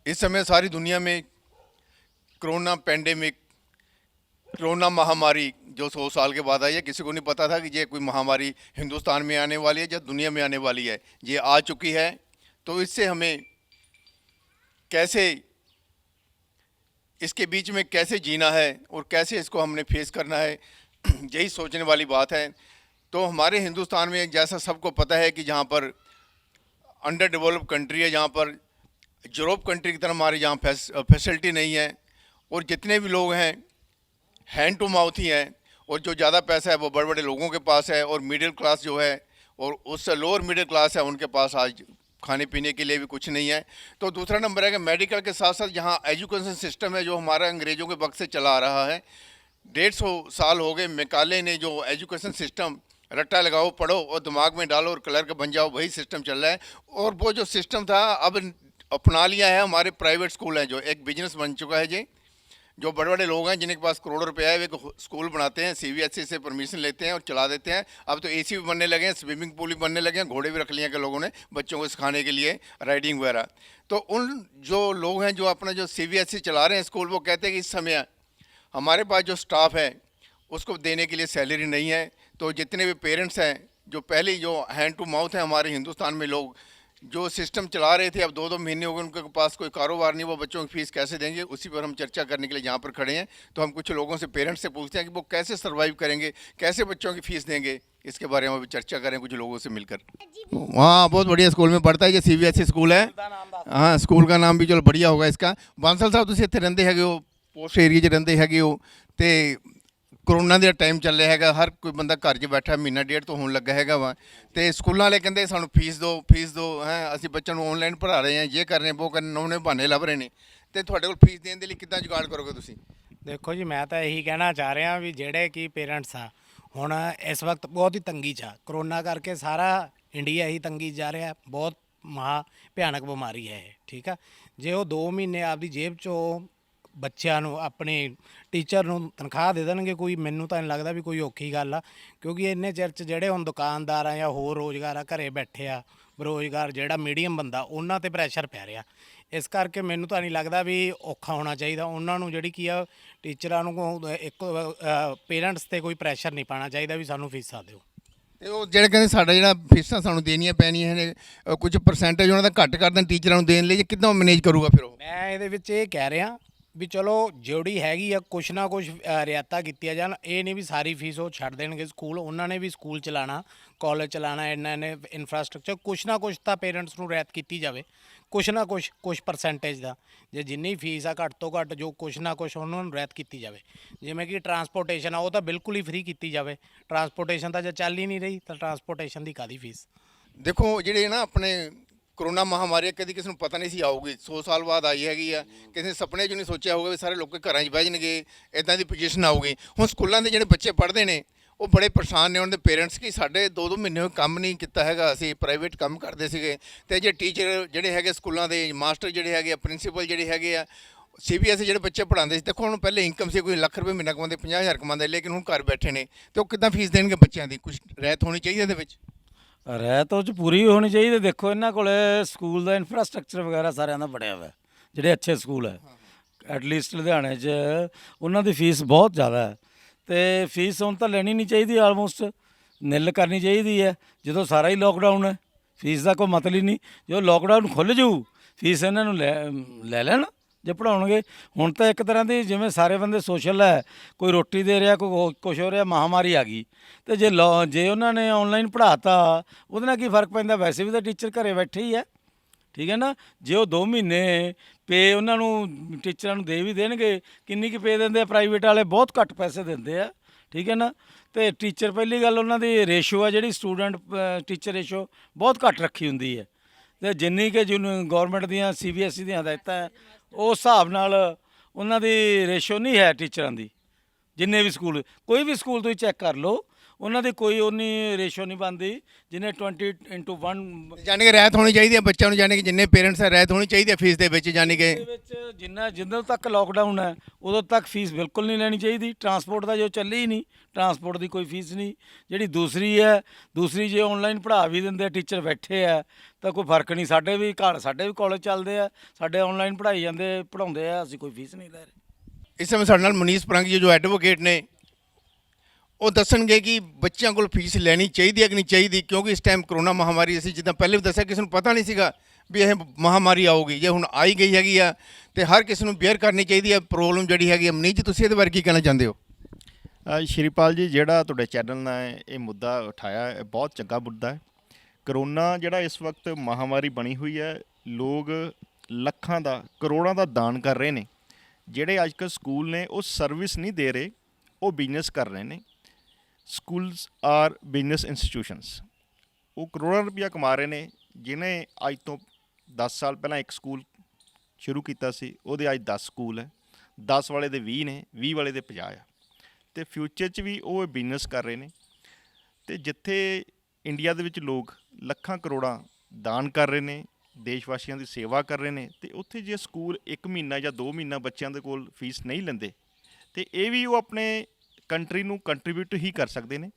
इस समय सारी दुनिया में कोरोना पेंडेमिक, कोरोना महामारी जो 100 साल के बाद आई है, किसी को नहीं पता था कि ये कोई महामारी हिंदुस्तान में आने वाली है या दुनिया में आने वाली है। ये आ चुकी है। तो इससे हमें कैसे, इसके बीच में कैसे जीना है और कैसे इसको हमने फेस करना है, यही सोचने वाली बात है। तो हमारे हिंदुस्तान में जैसा सबको पता है कि जहाँ पर अंडर डेवलप कंट्री है, जहाँ पर यूरोप कंट्री की तरह हमारे यहाँ फैसिलिटी नहीं है, और जितने भी लोग हैं हैंड टू माउथ ही हैं, और जो ज़्यादा पैसा है वो बड़े बड़े लोगों के पास है, और मिडिल क्लास जो है और उससे लोअर मिडिल क्लास है उनके पास आज खाने पीने के लिए भी कुछ नहीं है। तो दूसरा नंबर है कि मेडिकल के साथ साथ यहाँ एजुकेशन सिस्टम है जो हमारा अंग्रेज़ों के वक्त से चला आ रहा है। 150 साल हो गए मैकाले ने जो एजुकेशन सिस्टम, रट्टा लगाओ पढ़ो और दिमाग में डालो और क्लर्क बन जाओ, वही सिस्टम चल रहा है। और वो जो सिस्टम था अब अपना लिया है हमारे प्राइवेट स्कूल हैं, जो एक बिजनेस बन चुका है। जी, जो बड़े बड़े लोग हैं जिनके पास करोड़ों रुपया है, वे स्कूल बनाते हैं, सीबीएसई से परमिशन लेते हैं और चला देते हैं। अब तो एसी भी बनने लगे हैं, स्विमिंग पूल भी बनने लगे हैं, घोड़े भी रख लिए हैं लोगों ने बच्चों को सिखाने के लिए, राइडिंग वगैरह। तो उन जो लोग हैं जो अपना जो सीबीएसई चला रहे हैं स्कूल, वो कहते हैं कि इस समय हमारे पास जो स्टाफ है उसको देने के लिए सैलरी नहीं है। तो जितने भी पेरेंट्स हैं जो पहले जो हैंड टू माउथ है हमारे हिंदुस्तान में, लोग जो सिस्टम चला रहे थे, अब 2-2 महीने हो गए उनके पास कोई कारोबार नहीं, वो बच्चों की फ़ीस कैसे देंगे, उसी पर हम चर्चा करने के लिए यहाँ पर खड़े हैं। तो हम कुछ लोगों से, पेरेंट्स से पूछते हैं कि वो कैसे सर्वाइव करेंगे, कैसे बच्चों की फ़ीस देंगे, इसके बारे में अभी चर्चा करें कुछ लोगों से मिलकर। हाँ, बहुत बढ़िया स्कूल में पढ़ता है, ये सीबीएसई स्कूल है। हाँ, स्कूल का नाम भी चलो बढ़िया होगा इसका। ਬਾਂਸਲ ਸਾਹਿਬ ਤੁਸੀਂ ਇੱਥੇ ਰਹਿੰਦੇ ਹੈਗੇ ਹੋ, ਪੋਸਟ ਏਰੀਆ 'ਚ ਰਹਿੰਦੇ ਹੈਗੇ ਹੋ, ਤੇ ਕਰੋਨਾ ਦਾ ਟਾਈਮ ਚੱਲ ਰਿਹਾ ਹੈਗਾ, ਹਰ ਕੋਈ ਬੰਦਾ ਘਰ 'ਚ ਬੈਠਾ, ਮਹੀਨਾ ਡੇਢ ਤੋਂ ਹੋਣ ਲੱਗਾ ਹੈਗਾ ਵਾ, ਤੇ ਸਕੂਲਾਂ ਵਾਲੇ ਕਹਿੰਦੇ ਸਾਨੂੰ ਫੀਸ ਦਿਓ ਹੈ, ਅਸੀਂ ਬੱਚਿਆਂ ਨੂੰ ਆਨਲਾਈਨ ਪੜ੍ਹਾ ਰਹੇ ਹਾਂ, ਇਹ ਕਰ ਰਹੇ ਉਹ ਕਰ ਨਵੇਂ ਬਹਾਨੇ ਲੱਭ ਰਹੇ ਨੇ, ਤੇ ਤੁਹਾਡੇ ਕੋਲ ਫੀਸ ਦੇਣ ਦੇ ਲਈ ਕਿੱਦਾਂ ਜੁਗਾੜ ਕਰੋਗੇ ਤੁਸੀਂ? ਦੇਖੋ ਜੀ, ਮੈਂ ਤਾਂ ਇਹੀ ਕਹਿਣਾ ਚਾਹ ਰਿਹਾ ਵੀ ਜਿਹੜੇ ਕਿ ਪੇਰੈਂਟਸ ਆ ਹੁਣ ਇਸ ਵਕਤ ਬਹੁਤ ਹੀ ਤੰਗੀ 'ਚ ਆ। ਕਰੋਨਾ ਕਰਕੇ ਸਾਰਾ ਇੰਡੀਆ ਹੀ ਤੰਗੀ 'ਚ ਜਾ ਰਿਹਾ। ਬਹੁਤ ਮਹਾ ਭਿਆਨਕ ਬਿਮਾਰੀ ਹੈ ਇਹ, ਠੀਕ ਆ। ਜੇ ਉਹ 2 ਮਹੀਨੇ ਆਪਦੀ ਜੇਬ 'ਚੋਂ ਬੱਚਿਆਂ ਨੂੰ, ਆਪਣੇ ਟੀਚਰ ਨੂੰ ਤਨਖਾਹ ਦੇ ਦੇਣਗੇ, ਕੋਈ ਮੈਨੂੰ ਤਾਂ ਨਹੀਂ ਲੱਗਦਾ ਵੀ ਕੋਈ ਔਖੀ ਗੱਲ ਆ। ਕਿਉਂਕਿ ਇੰਨੇ ਚਿਰ 'ਚ ਜਿਹੜੇ ਹੁਣ ਦੁਕਾਨਦਾਰ ਆ ਜਾਂ ਹੋਰ ਰੋਜ਼ਗਾਰ ਆ, ਘਰੇ ਬੈਠੇ ਆ ਬੇਰੁਜ਼ਗਾਰ, ਜਿਹੜਾ ਮੀਡੀਅਮ ਬੰਦਾ, ਉਹਨਾਂ 'ਤੇ ਪ੍ਰੈਸ਼ਰ ਪੈ ਰਿਹਾ। ਇਸ ਕਰਕੇ ਮੈਨੂੰ ਤਾਂ ਨਹੀਂ ਲੱਗਦਾ ਵੀ ਔਖਾ ਹੋਣਾ ਚਾਹੀਦਾ ਉਹਨਾਂ ਨੂੰ। ਜਿਹੜੀ ਕੀ ਆ ਟੀਚਰਾਂ ਨੂੰ ਇੱਕ ਪੇਰੈਂਟਸ 'ਤੇ ਕੋਈ ਪ੍ਰੈਸ਼ਰ ਨਹੀਂ ਪਾਉਣਾ ਚਾਹੀਦਾ ਵੀ ਸਾਨੂੰ ਫੀਸਾਂ ਦਿਓ। ਤੇ ਉਹ ਜਿਹੜੇ ਕਹਿੰਦੇ ਸਾਡਾ ਜਿਹੜਾ ਫੀਸਾਂ ਸਾਨੂੰ ਦੇਣੀਆਂ ਪੈਣੀਆਂ ਨੇ, ਕੁਝ ਪਰਸੈਂਟੇਜ ਉਹਨਾਂ ਦਾ ਘੱਟ ਕਰ ਦੇਣ ਟੀਚਰਾਂ ਨੂੰ ਦੇਣ ਲਈ, ਕਿੱਦਾਂ ਮੈਨੇਜ ਕਰੂਗਾ ਫਿਰ ਉਹ? ਮੈਂ ਇਹਦੇ ਵਿੱਚ ਇਹ ਕਹਿ ਰਿਹਾ ਵੀ ਚਲੋ ਜਿਹੜੀ ਹੈਗੀ ਆ ਕੁਛ ਨਾ ਕੁਛ ਰਿਆਇਤਾਂ ਕੀਤੀਆਂ ਜਾਣ। ਇਹ ਨਹੀਂ ਵੀ ਸਾਰੀ ਫੀਸ ਉਹ ਛੱਡ ਦੇਣਗੇ ਸਕੂਲ, ਉਹਨਾਂ ਨੇ ਵੀ ਸਕੂਲ ਚਲਾਉਣਾ, ਕਾਲਜ ਚਲਾਉਣਾ, ਇਹਨਾਂ ਨੇ ਇਨਫਰਾਸਟ੍ਰਕਚਰ, ਕੁਛ ਨਾ ਕੁਛ ਤਾਂ ਪੇਰੈਂਟਸ ਨੂੰ ਰਿਆਇਤ ਕੀਤੀ ਜਾਵੇ, ਕੁਛ ਨਾ ਕੁਛ ਪਰਸੈਂਟੇਜ ਦਾ। ਜੇ ਜਿੰਨੀ ਫੀਸ ਆ ਘੱਟ ਤੋਂ ਘੱਟ ਜੋ ਕੁਛ ਨਾ ਕੁਛ ਉਹਨਾਂ ਨੂੰ ਰਿਆਇਤ ਕੀਤੀ ਜਾਵੇ। ਜਿਵੇਂ ਕਿ ਟਰਾਂਸਪੋਰਟੇਸ਼ਨ ਆ, ਉਹ ਤਾਂ ਬਿਲਕੁਲ ਹੀ ਫ੍ਰੀ ਕੀਤੀ ਜਾਵੇ। ਟਰਾਂਸਪੋਰਟੇਸ਼ਨ ਤਾਂ ਜੇ ਚੱਲ ਹੀ ਨਹੀਂ ਰਹੀ ਤਾਂ ਟਰਾਂਸਪੋਰਟੇਸ਼ਨ ਦੀ ਕਾਹਦੀ ਫੀਸ? ਦੇਖੋ ਜਿਹੜੇ ਨਾ ਆਪਣੇ ਕਰੋਨਾ ਮਹਾਮਾਰੀ ਕਦੀ ਕਿਸੇ ਨੂੰ ਪਤਾ ਨਹੀਂ ਸੀ ਆਊਗੀ, 100 ਸਾਲ ਬਾਅਦ ਆਈ ਹੈਗੀ ਆ। ਕਿਸੇ ਨੇ ਸੁਪਨੇ 'ਚ ਨਹੀਂ ਸੋਚਿਆ ਹੋਊਗਾ ਵੀ ਸਾਰੇ ਲੋਕ ਘਰਾਂ 'ਚ ਬਹਿ ਜਾਣਗੇ, ਇੱਦਾਂ ਦੀ ਪੋਜੀਸ਼ਨ ਆਊਗੀ। ਹੁਣ ਸਕੂਲਾਂ ਦੇ ਜਿਹੜੇ ਬੱਚੇ ਪੜ੍ਹਦੇ ਨੇ ਉਹ ਬੜੇ ਪਰੇਸ਼ਾਨ ਨੇ, ਉਹਨਾਂ ਦੇ ਪੇਰੈਂਟਸ ਕਿ ਸਾਡੇ 2-2 ਮਹੀਨੇ ਹੋਏ ਕੰਮ ਨਹੀਂ ਕੀਤਾ ਹੈਗਾ, ਅਸੀਂ ਪ੍ਰਾਈਵੇਟ ਕੰਮ ਕਰਦੇ ਸੀਗੇ। ਤੇ ਜੇ ਟੀਚਰ ਜਿਹੜੇ ਹੈਗੇ ਸਕੂਲਾਂ ਦੇ, ਮਾਸਟਰ ਜਿਹੜੇ ਹੈਗੇ ਆ, ਪ੍ਰਿੰਸੀਪਲ ਜਿਹੜੇ ਹੈਗੇ ਆ, ਸੀਬੀਐਸਈ ਜਿਹੜੇ ਬੱਚੇ ਪੜ੍ਹਾਉਂਦੇ ਸੀ, ਦੇਖੋ ਹੁਣ ਪਹਿਲੇ ਇਨਕਮ ਸੀ ਕੋਈ ਲੱਖ ਰੁਪਏ ਮਹੀਨਾ ਕਮਾਉਂਦੇ, 50,000 ਕਮਾਉਂਦੇ, ਲੇਕਿਨ ਹੁਣ ਘਰ ਬੈਠੇ ਨੇ, ਤੇ ਉਹ ਕਿੱਦਾਂ ਫੀਸ ਦੇਣਗੇ ਬੱਚਿਆਂ ਦੀ? ਕੁਝ ਰਹਿਤ ਹੋਣੀ ਚਾਹੀਦੀ ਇਹਦੇ ਵਿੱਚ। ਰਹਿਤ ਉਹ 'ਚ ਪੂਰੀ ਹੋਣੀ ਚਾਹੀਦੀ। ਦੇਖੋ ਇਹਨਾਂ ਕੋਲ ਸਕੂਲ ਦਾ ਇਨਫਰਾਸਟ੍ਰਕਚਰ ਵਗੈਰਾ ਸਾਰਿਆਂ ਦਾ ਬਣਿਆ ਹੋਇਆ, ਜਿਹੜੇ ਅੱਛੇ ਸਕੂਲ ਹੈ। ਐਟਲੀਸਟ ਲੁਧਿਆਣੇ 'ਚ ਉਹਨਾਂ ਦੀ ਫੀਸ ਬਹੁਤ ਜ਼ਿਆਦਾ ਹੈ, ਅਤੇ ਫੀਸ ਹੁਣ ਤਾਂ ਲੈਣੀ ਨਹੀਂ ਚਾਹੀਦੀ, ਆਲਮੋਸਟ ਨਿੱਲ ਕਰਨੀ ਚਾਹੀਦੀ ਹੈ। ਜਦੋਂ ਸਾਰਾ ਹੀ ਲੋਕਡਾਊਨ ਹੈ, ਫੀਸ ਦਾ ਕੋਈ ਮਤਲਬ ਹੀ ਨਹੀਂ। ਜਦੋਂ ਲੋਕਡਾਊਨ ਖੁੱਲ੍ਹ ਜੂ ਫੀਸ ਇਹਨਾਂ ਨੂੰ ਲੈ ਲੈਣ ਜੇ ਪੜ੍ਹਾਉਣਗੇ। ਹੁਣ ਤਾਂ ਇੱਕ ਤਰ੍ਹਾਂ ਦੀ ਜਿਵੇਂ ਸਾਰੇ ਬੰਦੇ ਸੋਸ਼ਲ ਹੈ, ਕੋਈ ਰੋਟੀ ਦੇ ਰਿਹਾ, ਕੋਈ ਕੁਛ ਹੋ ਰਿਹਾ, ਮਹਾਮਾਰੀ ਆ ਗਈ। ਅਤੇ ਜੇ ਉਹਨਾਂ ਨੇ ਔਨਲਾਈਨ ਪੜ੍ਹਾਤਾ, ਉਹਦੇ ਨਾਲ ਕੀ ਫਰਕ ਪੈਂਦਾ? ਵੈਸੇ ਵੀ ਤਾਂ ਟੀਚਰ ਘਰੇ ਬੈਠੇ ਹੀ ਹੈ, ਠੀਕ ਹੈ ਨਾ। ਜੇ ਉਹ 2 ਮਹੀਨੇ ਪੇ ਉਹਨਾਂ ਨੂੰ ਟੀਚਰਾਂ ਨੂੰ ਦੇ ਵੀ ਦੇਣਗੇ, ਕਿੰਨੀ ਕੁ ਪੇ ਦਿੰਦੇ ਆ? ਪ੍ਰਾਈਵੇਟ ਵਾਲੇ ਬਹੁਤ ਘੱਟ ਪੈਸੇ ਦਿੰਦੇ ਆ, ਠੀਕ ਹੈ ਨਾ। ਅਤੇ ਟੀਚਰ, ਪਹਿਲੀ ਗੱਲ ਉਹਨਾਂ ਦੀ ਰੇਸ਼ੋ ਆ ਜਿਹੜੀ ਸਟੂਡੈਂਟ ਟੀਚਰ ਰੇਸ਼ੋ ਬਹੁਤ ਘੱਟ ਰੱਖੀ ਹੁੰਦੀ ਹੈ। ਅਤੇ ਜਿੰਨੀ ਕਿ ਗੌਰਮੈਂਟ ਦੀਆਂ ਸੀਬੀਐਸਈ ਦੀਆਂ ਹਦਾਇਤਾਂ ਉਸ ਹਿਸਾਬ ਨਾਲ ਉਹਨਾਂ ਦੀ ਰੇਸ਼ੋ ਨਹੀਂ ਹੈ ਟੀਚਰਾਂ ਦੀ। ਜਿੰਨੇ ਵੀ ਸਕੂਲ, ਕੋਈ ਵੀ ਸਕੂਲ ਤੁਸੀਂ ਚੈੱਕ ਕਰ ਲਓ, ਉਹਨਾਂ ਦੀ ਕੋਈ ਉਨੀ ਰੇਸ਼ੋ ਨਹੀਂ ਬਣਦੀ ਜਿਹਨੇ 20:1 ਜਾਣੀ ਕਿ ਰਹਿਤ ਹੋਣੀ ਚਾਹੀਦੀ ਹੈ ਬੱਚਿਆਂ ਨੂੰ, ਜਾਣੀ ਕਿ ਜਿੰਨੇ ਪੇਰੈਂਟਸ ਹੈ ਰਹਿਤ ਹੋਣੀ ਚਾਹੀਦੀ ਹੈ ਫੀਸ ਦੇ ਵਿੱਚ, ਜਾਣੀ ਕਿ ਦੇ ਵਿੱਚ ਜਿੰਨਾ ਤੱਕ ਲੋਕਡਾਊਨ ਹੈ ਉਦੋਂ ਤੱਕ ਫੀਸ ਬਿਲਕੁਲ ਨਹੀਂ ਲੈਣੀ ਚਾਹੀਦੀ। ਟਰਾਂਸਪੋਰਟ ਦਾ ਜੋ ਚੱਲੀ ਹੀ ਨਹੀਂ, ਟਰਾਂਸਪੋਰਟ ਦੀ ਕੋਈ ਫੀਸ ਨਹੀਂ। ਜਿਹੜੀ ਦੂਸਰੀ ਜੇ ਆਨਲਾਈਨ ਪੜ੍ਹਾ ਵੀ ਦਿੰਦੇ ਟੀਚਰ ਬੈਠੇ ਆ ਤਾਂ ਕੋਈ ਫਰਕ ਨਹੀਂ। ਸਾਡੇ ਵੀ ਕਾਲਜ ਚੱਲਦੇ ਆ, ਸਾਡੇ ਆਨਲਾਈਨ ਪੜ੍ਹਾਈ ਜਾਂਦੇ ਪੜ੍ਹਾਉਂਦੇ ਆ, ਅਸੀਂ ਕੋਈ ਫੀਸ ਨਹੀਂ ਲੈ ਰਹੇ। ਇਸ ਸਮੇਂ ਸਾਡੇ ਨਾਲ ਮਨੀਸ਼ ਪਰੰਗ ਜੀ ਜੋ ਐਡਵੋਕੇਟ ਨੇ, ਉਹ ਦੱਸਣਗੇ ਕਿ ਬੱਚਿਆਂ ਕੋਲ ਫੀਸ ਲੈਣੀ ਚਾਹੀਦੀ ਹੈ ਕਿ ਨਹੀਂ ਚਾਹੀਦੀ, ਕਿਉਂਕਿ ਇਸ ਟਾਈਮ ਕਰੋਨਾ ਮਹਾਮਾਰੀ, ਅਸੀਂ ਜਿੱਦਾਂ ਪਹਿਲੇ ਵੀ ਦੱਸਿਆ, ਕਿਸੇ ਨੂੰ ਪਤਾ ਨਹੀਂ ਸੀਗਾ ਵੀ ਇਹ ਮਹਾਮਾਰੀ ਆਊਗੀ। ਜੇ ਹੁਣ ਆਈ ਗਈ ਹੈਗੀ ਆ ਤੇ ਹਰ ਕਿਸੇ ਨੂੰ ਬੇਅਰ ਕਰਨੀ ਚਾਹੀਦੀ ਹੈ ਪ੍ਰੋਬਲਮ ਜਿਹੜੀ ਹੈਗੀ। ਮਨੀਸ਼ ਜੀ, ਤੁਸੀਂ ਇਹਦੇ ਬਾਰੇ ਕੀ ਕਹਿਣਾ ਚਾਹੁੰਦੇ ਹੋ? ਸ਼੍ਰੀਪਾਲ ਜੀ, ਜਿਹੜਾ ਤੁਹਾਡੇ ਚੈਨਲ ਨੇ ਇਹ ਮੁੱਦਾ ਉਠਾਇਆ, ਇਹ ਬਹੁਤ ਚੰਗਾ ਮੁੱਦਾ ਹੈ। ਕਰੋਨਾ ਜਿਹੜਾ ਇਸ ਵਕਤ ਮਹਾਮਾਰੀ ਬਣੀ ਹੋਈ ਹੈ, ਲੋਕ ਲੱਖਾਂ ਦਾ ਕਰੋੜਾਂ ਦਾ ਦਾਨ ਕਰ ਰਹੇ ਨੇ। ਜਿਹੜੇ ਅੱਜ ਕੱਲ੍ਹ ਸਕੂਲ ਨੇ ਉਹ ਸਰਵਿਸ ਨਹੀਂ ਦੇ ਰਹੇ, ਉਹ ਬਿਜ਼ਨਸ ਕਰ ਰਹੇ ਨੇ। Schools are business institutions. ਉਹ ਕਰੋੜਾਂ ਰੁਪਈਆ ਕਮਾ ਰਹੇ ਨੇ। ਜਿਹਨੇ ਅੱਜ ਤੋਂ 10 ਸਾਲ ਪਹਿਲਾਂ ਇੱਕ ਸਕੂਲ ਸ਼ੁਰੂ ਕੀਤਾ ਸੀ, ਉਹਦੇ ਅੱਜ 10 ਸਕੂਲ ਹੈ। 10 ਵਾਲੇ ਦੇ 20 ਨੇ, 20 ਵਾਲੇ ਦੇ 50 ਆ। ਅਤੇ ਫਿਊਚਰ 'ਚ ਵੀ ਉਹ ਬਿਜ਼ਨਸ ਕਰ ਰਹੇ ਨੇ। ਅਤੇ ਜਿੱਥੇ ਇੰਡੀਆ ਦੇ ਵਿੱਚ ਲੋਕ ਲੱਖਾਂ ਕਰੋੜਾਂ ਦਾਨ ਕਰ ਰਹੇ ਨੇ, ਦੇਸ਼ ਵਾਸੀਆਂ ਦੀ ਸੇਵਾ ਕਰ ਰਹੇ ਨੇ, ਅਤੇ ਉੱਥੇ ਜੇ ਸਕੂਲ 1 ਮਹੀਨਾ ਜਾਂ 2 ਮਹੀਨਾ ਬੱਚਿਆਂ ਦੇ ਕੋਲ ਫੀਸ ਨਹੀਂ ਲੈਂਦੇ, ਅਤੇ ਇਹ ਵੀ ਉਹ ਆਪਣੇ ਕੰਟਰੀ ਨੂੰ ਕੰਟਰੀਬਿਊਟ ਹੀ ਕਰ ਸਕਦੇ ਨੇ।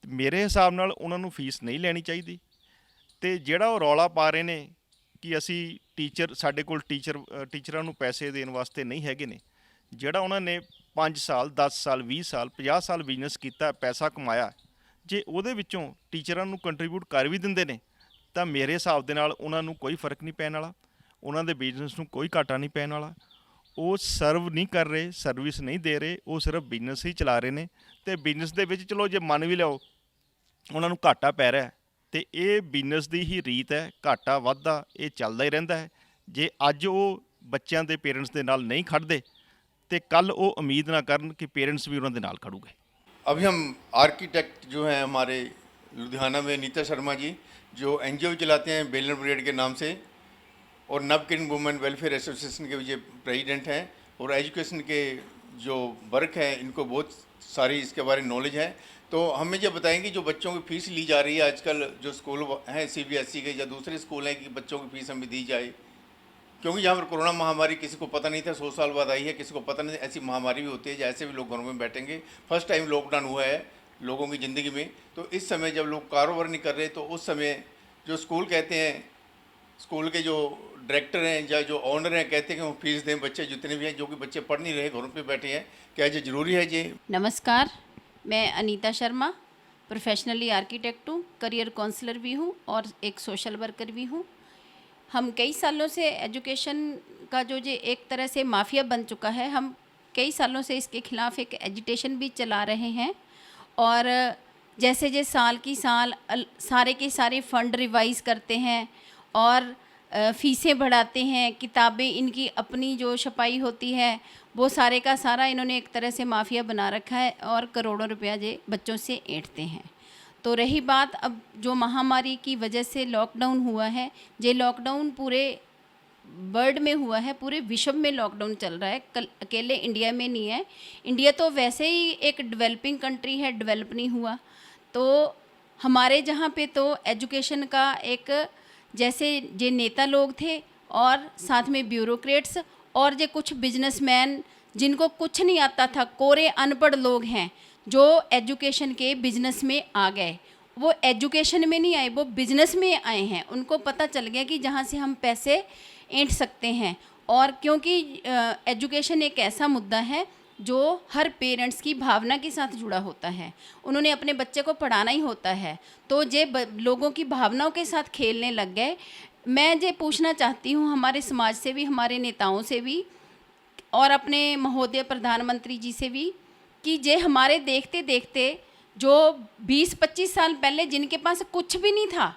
ਮੇਰੇ ਹਿਸਾਬ ਨਾਲ ਉਹਨਾਂ ਨੂੰ ਫੀਸ ਨਹੀਂ ਲੈਣੀ ਚਾਹੀਦੀ। ਅਤੇ ਜਿਹੜਾ ਉਹ ਰੌਲਾ ਪਾ ਰਹੇ ਨੇ ਕਿ ਅਸੀਂ ਸਾਡੇ ਕੋਲ ਟੀਚਰਾਂ ਨੂੰ ਪੈਸੇ ਦੇਣ ਵਾਸਤੇ ਨਹੀਂ ਹੈਗੇ ਨੇ, ਜਿਹੜਾ ਉਹਨਾਂ ਨੇ 5 ਸਾਲ 10 ਸਾਲ 20 ਸਾਲ 50 ਸਾਲ ਬਿਜ਼ਨਸ ਕੀਤਾ, ਪੈਸਾ ਕਮਾਇਆ, ਜੇ ਉਹਦੇ ਵਿੱਚੋਂ ਟੀਚਰਾਂ ਨੂੰ ਕੰਟਰੀਬਿਊਟ ਕਰ ਵੀ ਦਿੰਦੇ ਨੇ ਤਾਂ ਮੇਰੇ ਹਿਸਾਬ ਦੇ ਨਾਲ ਉਹਨਾਂ ਨੂੰ ਕੋਈ ਫਰਕ ਨਹੀਂ ਪੈਣ ਵਾਲਾ, ਉਹਨਾਂ ਦੇ ਬਿਜ਼ਨਸ ਨੂੰ ਕੋਈ ਘਾਟਾ ਨਹੀਂ ਪੈਣ ਵਾਲਾ। ਉਹ ਸਰਵ ਨਹੀਂ ਕਰ ਰਹੇ, ਸਰਵਿਸ ਨਹੀਂ ਦੇ ਰਹੇ, ਉਹ ਸਿਰਫ ਬਿਜ਼ਨਸ ਹੀ ਚਲਾ ਰਹੇ ਨੇ। ਅਤੇ ਬਿਜ਼ਨਸ ਦੇ ਵਿੱਚ ਚਲੋ ਜੇ ਮੰਨ ਵੀ ਲਿਓ ਉਹਨਾਂ ਨੂੰ ਘਾਟਾ ਪੈ ਰਿਹਾ, ਅਤੇ ਇਹ ਬਿਜ਼ਨਸ ਦੀ ਹੀ ਰੀਤ ਹੈ, ਘਾਟਾ ਵਾਧਾ ਇਹ ਚੱਲਦਾ ਹੀ ਰਹਿੰਦਾ ਹੈ। ਜੇ ਅੱਜ ਉਹ ਬੱਚਿਆਂ ਦੇ ਪੇਰੈਂਟਸ ਦੇ ਨਾਲ ਨਹੀਂ ਖੜਦੇ तो कल वो उम्मीद ना करन कि पेरेंट्स भी उन्होंने नाल खड़ूगे। अभी हम आर्किटेक्ट जो हैं हमारे लुधियाना में नीता शर्मा जी, जो एनजीओ चलाते हैं बेलन ब्रिगेड के नाम से, और नवकिरण वुमेन वेलफेयर एसोसिएशन के ये प्रेसिडेंट हैं, और एजुकेशन के जो वर्क है इनको बहुत सारी इसके बारे में नॉलेज है। तो हमें ये बताएंगे जो बच्चों की फ़ीस ली जा रही है आजकल, जो स्कूल हैं सीबीएसई के या दूसरे स्कूल हैं, कि बच्चों की फ़ीस हमें दी जाए, क्योंकि यहाँ पर कोरोना महामारी किसी को पता नहीं था, 100 साल बाद आई है, किसी को पता नहीं। ऐसी महामारी भी होती है जैसे भी लोग घरों में बैठेंगे। फर्स्ट टाइम लॉकडाउन हुआ है लोगों की ज़िंदगी में, तो इस समय जब लोग कारोबार नहीं कर रहे, तो उस समय जो स्कूल कहते हैं, स्कूल के जो डायरेक्टर हैं या जो ऑनर हैं कहते हैं कि वो फीस दें, बच्चे जितने भी हैं, जो कि बच्चे पढ़ नहीं रहे, घरों पे बैठे हैं, क्या ये ज़रूरी है जी? नमस्कार, मैं अनीता शर्मा, प्रोफेशनली आर्किटेक्ट हूँ, करियर काउंसलर भी हूँ और एक सोशल वर्कर भी हूँ। हम कई सालों से एजुकेशन का जो एक तरह से माफिया बन चुका है, हम कई सालों से इसके ख़िलाफ़ एक एजिटेशन भी चला रहे हैं। और जैसे साल की साल सारे के सारे फ़ंड रिवाइज़ करते हैं और फ़ीसें बढ़ाते हैं, किताबें इनकी अपनी जो छपाई होती है वो सारे का सारा इन्होंने एक तरह से माफिया बना रखा है और करोड़ों रुपया जे बच्चों से ऐंठते हैं। तो रही बात अब जो महामारी की वजह से लॉकडाउन हुआ है, ये लॉकडाउन पूरे वर्ल्ड में हुआ है, पूरे विश्व में लॉकडाउन चल रहा है, कल अकेले इंडिया में नहीं है। इंडिया तो वैसे ही एक डेवलपिंग कंट्री है, डेवलप नहीं हुआ। तो हमारे जहाँ पे तो एजुकेशन का एक जैसे जे नेता लोग थे और साथ में ब्यूरोक्रेट्स और जे कुछ बिजनेसमैन जिनको कुछ नहीं आता था, कोरे अनपढ़ लोग हैं जो एजुकेशन के बिजनेस में आ गए। वो एजुकेशन में नहीं आए, वो बिजनेस में आए हैं। उनको पता चल गया कि जहाँ से हम पैसे ऐंठ सकते हैं। और क्योंकि एजुकेशन एक ऐसा मुद्दा है जो हर पेरेंट्स की भावना के साथ जुड़ा होता है, उन्होंने अपने बच्चे को पढ़ाना ही होता है, तो जे लोगों की भावनाओं के साथ खेलने लग गए। मैं ये पूछना चाहती हूँ हमारे समाज से भी, हमारे नेताओं से भी और अपने महोदय प्रधानमंत्री जी से भी, कि जे हमारे देखते देखते जो 20-25 साल पहले जिनके पास कुछ भी नहीं था,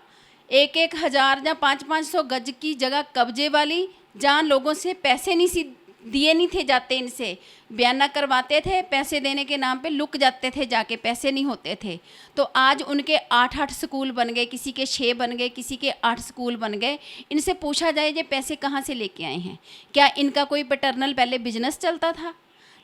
1-1 हज़ार या 500-500 गज की जगह कब्जे वाली, जहाँ लोगों से पैसे नहीं दिए नहीं थे जाते, इनसे बयाना करवाते थे, पैसे देने के नाम पे लुक जाते थे जाके, पैसे नहीं होते थे। तो आज उनके 8-8 स्कूल बन गए, किसी के 6 बन गए, किसी के 8 स्कूल बन गए। इनसे पूछा जाए ये पैसे कहाँ से लेके आए हैं? क्या इनका कोई पैटर्नल पहले बिजनेस चलता था?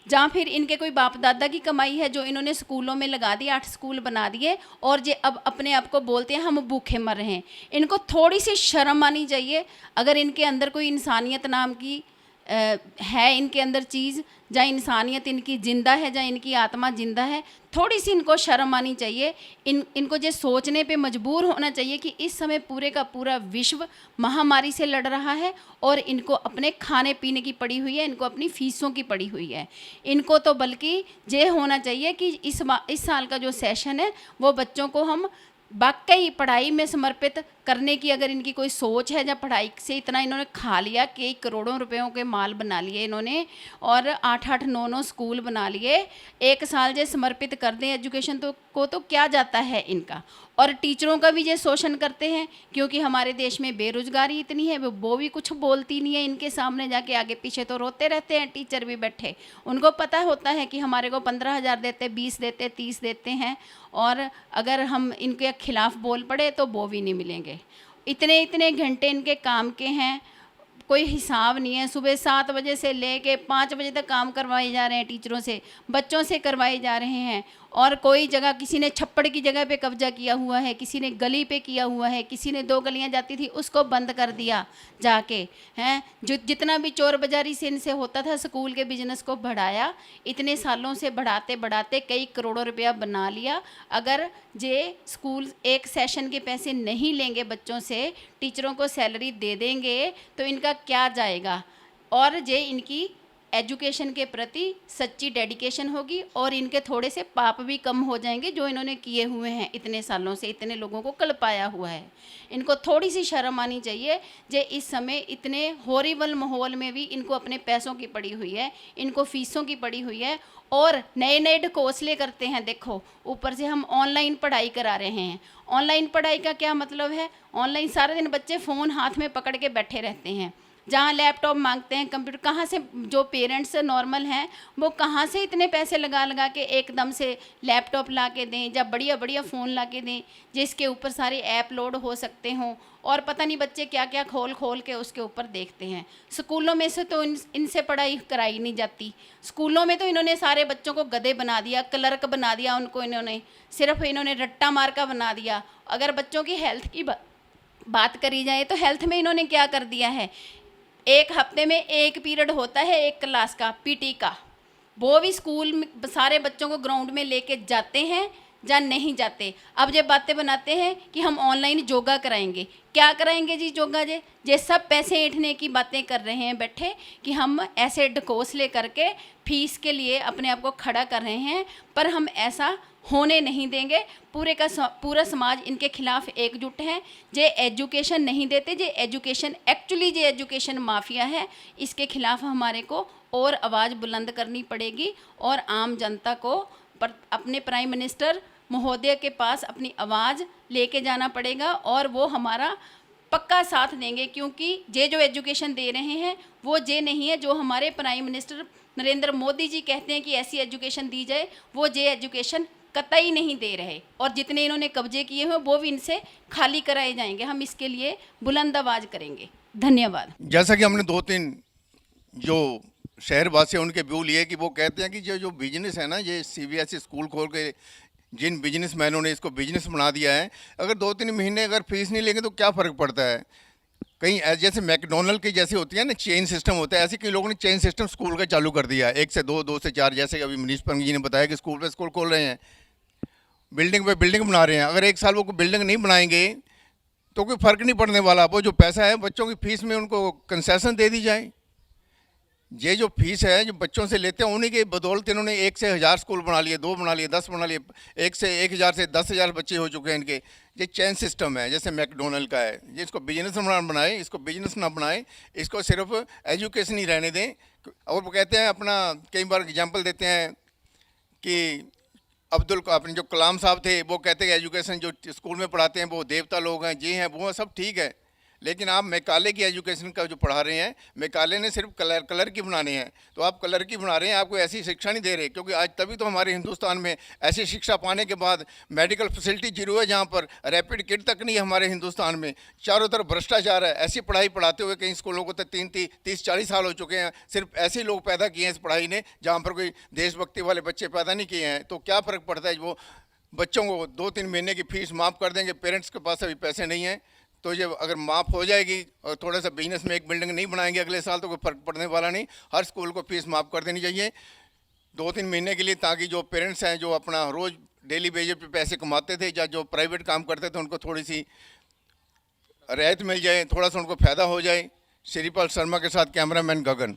जहाँ फिर इनके कोई बाप दादा की कमाई है जो इन्होंने स्कूलों में लगा दी, 8 स्कूल बना दिए, और जे अब अपने आप को बोलते हैं हम भूखे मर रहे हैं। इनको थोड़ी सी शर्म आनी चाहिए। अगर इनके अंदर कोई इंसानियत नाम की है इनके अंदर चीज़, जहाँ इंसानियत इनकी ज़िंदा है, जहाँ इनकी आत्मा ज़िंदा है, थोड़ी सी इनको शर्म आनी चाहिए। इनको ये सोचने पे मजबूर होना चाहिए कि इस समय पूरे का पूरा विश्व महामारी से लड़ रहा है और इनको अपने खाने पीने की पड़ी हुई है, इनको अपनी फीसों की पड़ी हुई है। इनको तो बल्कि ये होना चाहिए कि इस साल का जो सेशन है वो बच्चों को हम वाकई पढ़ाई में समर्पित करने की अगर इनकी कोई सोच है, जब पढ़ाई से इतना इन्होंने खा लिया, कई करोड़ों रुपयों के माल बना लिए इन्होंने, और 8-8 9-9 स्कूल बना लिए, एक साल जो समर्पित कर दें एजुकेशन को तो क्या जाता है इनका। और टीचरों का भी ये शोषण करते हैं, क्योंकि हमारे देश में बेरोजगारी इतनी है, वो भी कुछ बोलती नहीं है इनके सामने जाके, आगे पीछे तो रोते रहते हैं टीचर भी बैठे। उनको पता होता है कि हमारे को 15,000 देते, 20 देते, 30 देते हैं, और अगर हम इनके खिलाफ बोल पड़े तो वो भी नहीं मिलेंगे। इतने इतने घंटे इनके काम के हैं, कोई हिसाब नहीं है। सुबह 7 बजे से लेके 5 बजे तक काम करवाए जा रहे हैं टीचरों से, बच्चों से करवाए जा रहे हैं। और कोई जगह किसी ने छप्पड़ की जगह पे कब्जा किया हुआ है, किसी ने गली पे किया हुआ है, किसी ने 2 गलियां जाती थी उसको बंद कर दिया जाके, हैं। जो जितना भी चोर बाजारी से इनसे होता था, स्कूल के बिजनेस को बढ़ाया, इतने सालों से बढ़ाते बढ़ाते कई करोड़ों रुपया बना लिया। अगर जे स्कूल एक सेशन के पैसे नहीं लेंगे बच्चों से, टीचरों को सैलरी दे देंगे, तो इनका क्या जाएगा। और जे इनकी एजुकेशन के प्रति सच्ची डेडिकेशन होगी और इनके थोड़े से पाप भी कम हो जाएंगे जो इन्होंने किए हुए हैं इतने सालों से, इतने लोगों को कल्पाया हुआ है। इनको थोड़ी सी शर्म आनी चाहिए। जे इस समय इतने हॉरिबल माहौल में भी इनको अपने पैसों की पड़ी हुई है, इनको फीसों की पड़ी हुई है, और नए नए ढकोसले करते हैं। देखो, ऊपर से हम ऑनलाइन पढ़ाई करा रहे हैं। ऑनलाइन पढ़ाई का क्या मतलब है? ऑनलाइन सारे दिन बच्चे फ़ोन हाथ में पकड़ के बैठे रहते हैं, जहाँ लैपटॉप मांगते हैं, कंप्यूटर। कहाँ से जो पेरेंट्स नॉर्मल हैं वो कहाँ से इतने पैसे लगा लगा के एकदम से लैपटॉप ला के दें, या बढ़िया बढ़िया फ़ोन ला के दें जिसके ऊपर सारे ऐप लोड हो सकते हों, और पता नहीं बच्चे क्या क्या खोल खोल के उसके ऊपर देखते हैं। स्कूलों में से तो इनसे पढ़ाई कराई नहीं जाती। स्कूलों में तो इन्होंने सारे बच्चों को गधे बना दिया, क्लर्क बना दिया उनको, इन्होंने सिर्फ रट्टा मार का बना दिया। अगर बच्चों की हेल्थ की बात करी जाए तो हेल्थ में इन्होंने क्या कर दिया है, एक हफ्ते में एक पीरियड होता है एक क्लास का, पीटी का, वो भी स्कूल में सारे बच्चों को ग्राउंड में लेके जाते हैं या नहीं जाते। अब ये बातें बनाते हैं कि हम ऑनलाइन योगा कराएंगे। क्या कराएंगे जी योगा? जे सब पैसे ऐंठने की बातें कर रहे हैं बैठे, कि हम ऐसे ढकोसले करके फीस के लिए अपने आप को खड़ा कर रहे हैं, पर हम ऐसा होने नहीं देंगे। पूरा समाज इनके खिलाफ एकजुट है। जे एजुकेशन नहीं देते, जे एजुकेशन एक्चुअली जे एजुकेशन माफिया है, इसके खिलाफ हमारे को और आवाज़ बुलंद करनी पड़ेगी, और आम जनता को अपने प्राइम मिनिस्टर महोदय के पास अपनी आवाज़ लेके जाना पड़ेगा, और वो हमारा पक्का साथ देंगे। क्योंकि जे जो एजुकेशन दे रहे हैं वो जे नहीं है जो हमारे प्राइम मिनिस्टर नरेंद्र मोदी जी कहते हैं कि ऐसी एजुकेशन दी जाए, वो जे एजुकेशन कतई नहीं दे रहे। और जितने इन्होंने कब्जे किए हुए वो भी इनसे खाली कराए जाएंगे। हम इसके लिए बुलंद आवाज़ करेंगे। धन्यवाद। जैसा कि हमने 2-3 जो शहरवासी हैं उनके व्यू लिए, कि वो कहते हैं कि जो बिजनेस है ना, ये सीबीएसई स्कूल खोल के जिन बिजनेसमैनों ने इसको बिजनेस बना दिया है, अगर 2-3 महीने अगर फीस नहीं लेंगे तो क्या फ़र्क पड़ता है। कहीं जैसे मैकडोनल्ड की जैसी होती है ना, चेन सिस्टम होता है, ऐसे कई लोगों ने चेन सिस्टम स्कूल का चालू कर दिया, 1 से 2, 2 से 4, जैसे अभी मनीष पंग जी ने बताया कि स्कूल पे स्कूल खोल रहे हैं, बिल्डिंग पे बिल्डिंग बना रहे हैं। अगर 1 साल वो बिल्डिंग नहीं बनाएंगे तो कोई फ़र्क नहीं पड़ने वाला। वो जो पैसा है बच्चों की फ़ीस में उनको कंसेशन दे दी जाए। ये जो फीस है जो बच्चों से लेते हैं, उन्हीं के बदौलत इन्होंने 1 से 1000 स्कूल बना लिए, 2 बना लिए, 10 बना लिए, 1 से 1000 से 10,000 बच्चे हो चुके हैं इनके। ये चेन सिस्टम है जैसे मैकडोनल्ड का है। ये इसको बिजनेस ना बनाए, इसको बिजनेस ना बनाए, इसको सिर्फ एजुकेशन ही रहने दें। और वो कहते हैं अपना, कई बार एग्जाम्पल देते हैं कि अपने जो कलाम साहब थे, वो कहते हैं एजुकेशन जो स्कूल में पढ़ाते हैं वो देवता लोग हैं, ये हैं वो हैं, सब ठीक है, लेकिन आप मैकाले की एजुकेशन का जो पढ़ा रहे हैं, मैकाले ने सिर्फ कलर की बनाने हैं, तो आप कलर की बना रहे हैं, आपको ऐसी शिक्षा नहीं दे रहे। क्योंकि आज तभी तो हमारे हिंदुस्तान में ऐसी शिक्षा पाने के बाद मेडिकल फैसिलिटी जीरो है, जहाँ पर रैपिड किट तक नहीं है हमारे हिंदुस्तान में। चारों तरफ भ्रष्टाचार है। ऐसी पढ़ाई पढ़ाते हुए कई स्कूलों को तो 30-40 साल हो चुके हैं। सिर्फ ऐसे लोग पैदा किए हैं इस पढ़ाई ने, जहाँ पर कोई देशभक्ति वाले बच्चे पैदा नहीं किए हैं। तो क्या फ़र्क पड़ता है, वो बच्चों को 2-3 महीने की फीस माफ़ कर देंगे, पेरेंट्स के पास अभी पैसे नहीं हैं, तो ये अगर माफ़ हो जाएगी और थोड़ा सा बिजनेस में एक बिल्डिंग नहीं बनाएंगे अगले साल, तो कोई फ़र्क पड़ने वाला नहीं। हर स्कूल को फीस माफ़ कर देनी चाहिए 2-3 महीने के लिए, ताकि जो पेरेंट्स हैं जो अपना रोज़ डेली बेसिस पे पैसे कमाते थे या जो प्राइवेट काम करते थे, उनको थोड़ी सी रियायत मिल जाए, थोड़ा सा उनको फ़ायदा हो जाए। श्रीपाल शर्मा के साथ कैमरामैन गगन।